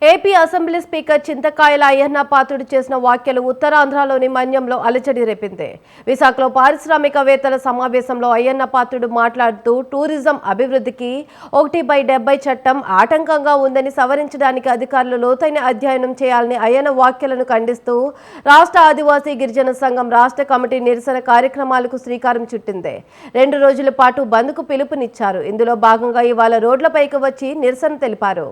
AP assembly speaker చింతకాయల అయ్యన్న పాత్రుడు చేసిన వ్యాఖ్యలు ఉత్తరాంధ్రలోని మన్యంలో అలజడి రేపింది. విశాఖలో పారిశ్రామికవేత్తల సమావేశంలో అయ్యన్న పాత్రుడు మాట్లాడుతూ టూరిజం అభివృద్ధికి 1/70 చట్టం ఆటంకంగా ఉందని సవరించడానికి అధికారులు లోతైన అధ్యయనం చేయాలని అయ్యన్న వ్యాఖ్యలను ఖండిస్తూ రాష్ట్ర ఆదివాసీ గిరిజన సంఘం రాష్ట్ర కమిటీ నిరసన కార్యక్రమాలకు శ్రీకారం చుట్టింది. 2 రోజుల పాటు బంద్కు పిలుపునిచ్చారు. ఇందులో భాగంగా ఇవాళ రోడ్లపైకి వచ్చి నిరసన తెలిపారు.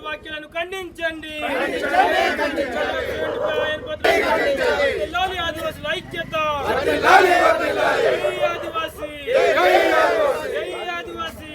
వాక్యాలను ఖండించండి. ఆదివాసుల ఐక్యత, ఆదివాసీ, ఆదివాసీ.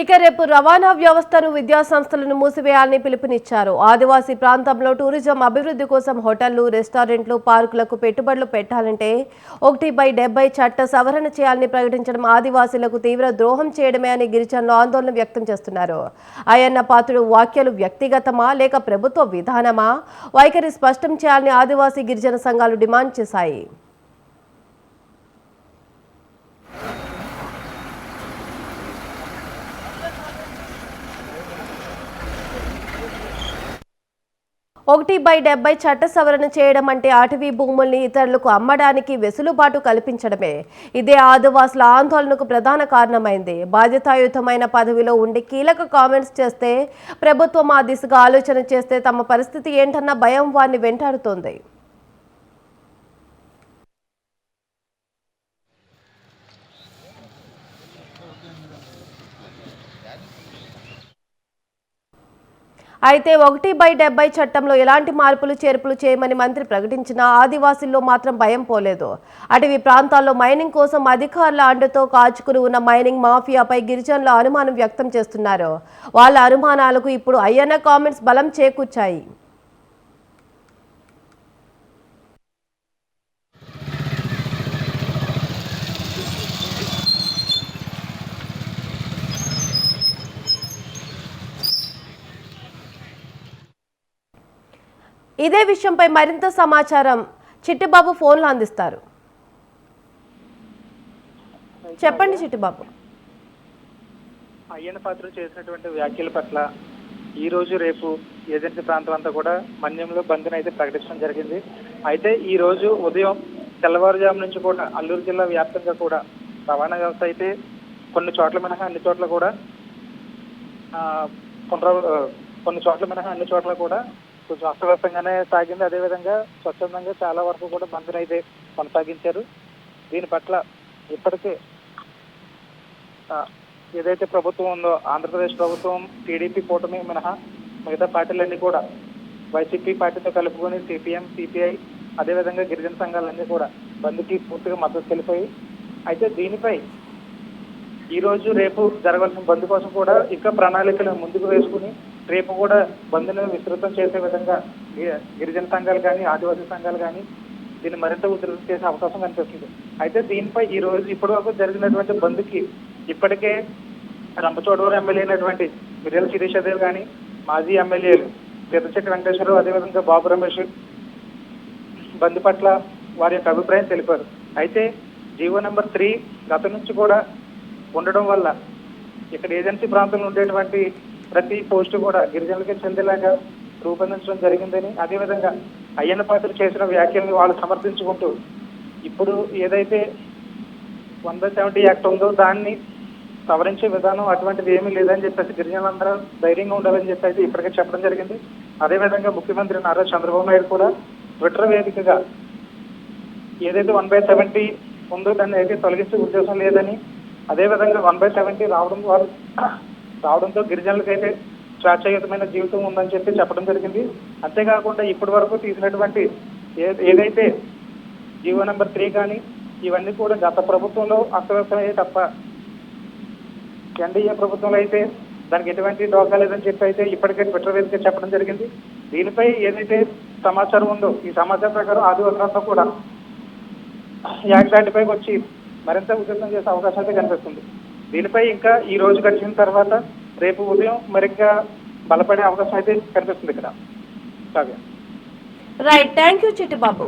ఇక రేపు రవాణా వ్యవస్థను విద్యా సంస్థలను మూసివేయాలని పిలుపునిచ్చారు. ఆదివాసీ ప్రాంతంలో టూరిజం అభివృద్ధి కోసం హోటళ్లు, రెస్టారెంట్లు, పార్కులకు పెట్టుబడులు పెట్టాలంటే 1/70 చట్ట సవరణ చేయాలని ప్రకటించడం ఆదివాసీలకు తీవ్ర ద్రోహం చేయడమే అని గిరిజనులు ఆందోళన వ్యక్తం చేస్తున్నారు. అయ్యన్న పాత్రుడు వ్యాఖ్యలు వ్యక్తిగతమా లేక ప్రభుత్వ విధానమా? వైఖరి స్పష్టం చేయాలని ఆదివాసీ గిరిజన సంఘాలు డిమాండ్ చేశాయి. ఒకటి/70 చట్ట సవరణ చేయడం అంటే అటవీ భూముల్ని ఇతరులకు అమ్మడానికి వెసులుబాటు కల్పించడమే. ఇదే ఆదివాసుల ఆందోళనకు ప్రధాన కారణమైంది. బాధ్యతాయుతమైన పదవిలో ఉండి కీలక కామెంట్స్ చేస్తే, ప్రభుత్వం ఆ దిశగా ఆలోచన చేస్తే తమ పరిస్థితి ఏంటన్న భయం వారిని వెంటాడుతోంది. అయితే 1/70 చట్టంలో ఎలాంటి మార్పులు చేర్పులు చేయమని మంత్రి ప్రకటించినా ఆదివాసీల్లో మాత్రం భయం పోలేదు. అటవీ ప్రాంతాల్లో మైనింగ్ కోసం అధికారుల అండతో కాచుకుని ఉన్న మైనింగ్ మాఫియాపై గిరిజనులు అనుమానం వ్యక్తం చేస్తున్నారు. వాళ్ళ అనుమానాలకు ఇప్పుడు అయ్యన్న కామెంట్స్ బలం చేకూర్చాయి. ఇదే విషయంపై మరింత సమాచారం చిట్టిబాబు ఫోన్లో అందిస్తారు. చెప్పండి చిట్టిబాబు. అయ్యన్న పాత్రుడు చేసినటువంటి వ్యాఖ్యల పట్ల ఈ రోజు రేపు ఏజెన్సీ ప్రాంతం అంతా కూడా మన్యంలో బంద్ను అయితే ప్రకటించడం జరిగింది. అయితే ఈ రోజు ఉదయం తెల్లవారుజాము నుంచి కూడా అల్లూరు జిల్లా వ్యాప్తంగా కూడా రవాణా వ్యవస్థ అయితే కొన్ని చోట్ల మినహా అన్ని చోట్ల కూడా కొన్ని చోట్ల మినహా అన్ని చోట్ల కూడా కొంచెం అస్తవ్యస్తంగానే సాగింది. అదేవిధంగా స్వచ్ఛందంగా చాలా వరకు కూడా బంద్ను అయితే కొనసాగించారు. దీని పట్ల ఇప్పటికే ఏదైతే ప్రభుత్వం ఉందో ఆంధ్రప్రదేశ్ ప్రభుత్వం టీడీపీ కూటమి మినహా మిగతా పార్టీలన్నీ కూడా వైసీపీ పార్టీతో కలుపుకొని సిపిఎం, సిపిఐ అదేవిధంగా గిరిజన సంఘాలన్నీ కూడా బంద్కి పూర్తిగా మద్దతు తెలిపాయి. అయితే దీనిపై ఈ రోజు రేపు జరగాల్సిన బంద్ కోసం కూడా ఇంకా ప్రణాళికలు ముందుకు వేసుకుని రేపు కూడా బంద్ను విస్తృతం చేసే విధంగా గిరిజన సంఘాలు కానీ ఆదివాసీ సంఘాలు కానీ దీన్ని మరింత ఉధృతం చేసే అవకాశం కనిపిస్తుంది. అయితే దీనిపై ఈ రోజు ఇప్పటి వరకు జరిగినటువంటి బంద్కి ఇప్పటికే రంపచోడవరం ఎమ్మెల్యే అయినటువంటి మిర్యాల శిరీషాదేవి కానీ మాజీ ఎమ్మెల్యేలు పెద్దచెట్టి వెంకటేశ్వరరావు అదేవిధంగా బాబు రమేష్ బంద్ పట్ల వారి యొక్క అభిప్రాయం తెలిపారు. అయితే జీవో నెంబర్ 3 గత నుంచి కూడా ఉండడం వల్ల ఇక్కడ ఏజెన్సీ ప్రాంతంలో ఉండేటువంటి ప్రతి పోస్టు కూడా గిరిజనులకి చెందేలాగా రూపొందించడం జరిగిందని, అదేవిధంగా అయ్యన్న పాత్రుడు చేసిన వ్యాఖ్యలను వాళ్ళు సమర్థించుకుంటూ ఇప్పుడు ఏదైతే 1/70 యాక్ట్ ఉందో దాన్ని సవరించే విధానం అటువంటిది ఏమీ లేదని చెప్పేసి గిరిజనులందరూ ధైర్యంగా ఉండాలని చెప్పేసి ఇప్పటికే చెప్పడం జరిగింది. అదేవిధంగా ముఖ్యమంత్రి నారా చంద్రబాబు నాయుడు కూడా ట్విట్టర్ వేదికగా ఏదైతే 1/70 ఉందో దాన్ని అయితే తొలగించే ఉద్దేశం లేదని, అదేవిధంగా 1/70 రావడంతో గిరిజనులకైతే స్వేచ్ఛాయుతమైన జీవితం ఉందని చెప్పడం జరిగింది. అంతేకాకుండా ఇప్పటి వరకు తీసినటువంటి ఏదైతే జీవో నెంబర్ 3 కానీ ఇవన్నీ కూడా గత ప్రభుత్వంలో అస్తవ్యస్తమయ్యే తప్ప ఎన్డీఏ ప్రభుత్వంలో అయితే దానికి ఎటువంటి డోకా లేదని చెప్పి అయితే ఇప్పటికే ట్విట్టర్ వేదిక చెప్పడం జరిగింది. దీనిపై ఏదైతే సమాచారం ఉందో ఈ సమాచారం ప్రకారం ఆదివారంతో కూడా యాగదాటిపైకి వచ్చి మరింత ఉధృతం చేసే అవకాశం అయితే కనిపిస్తుంది. దీనిపై ఇంకా ఈ రోజు గడిచిన తర్వాత రేపు ఉదయం మరింత బలపడే అవకాశం అయితే కనిపిస్తుంది ఇక్కడ. Right, thank you Chittibabu.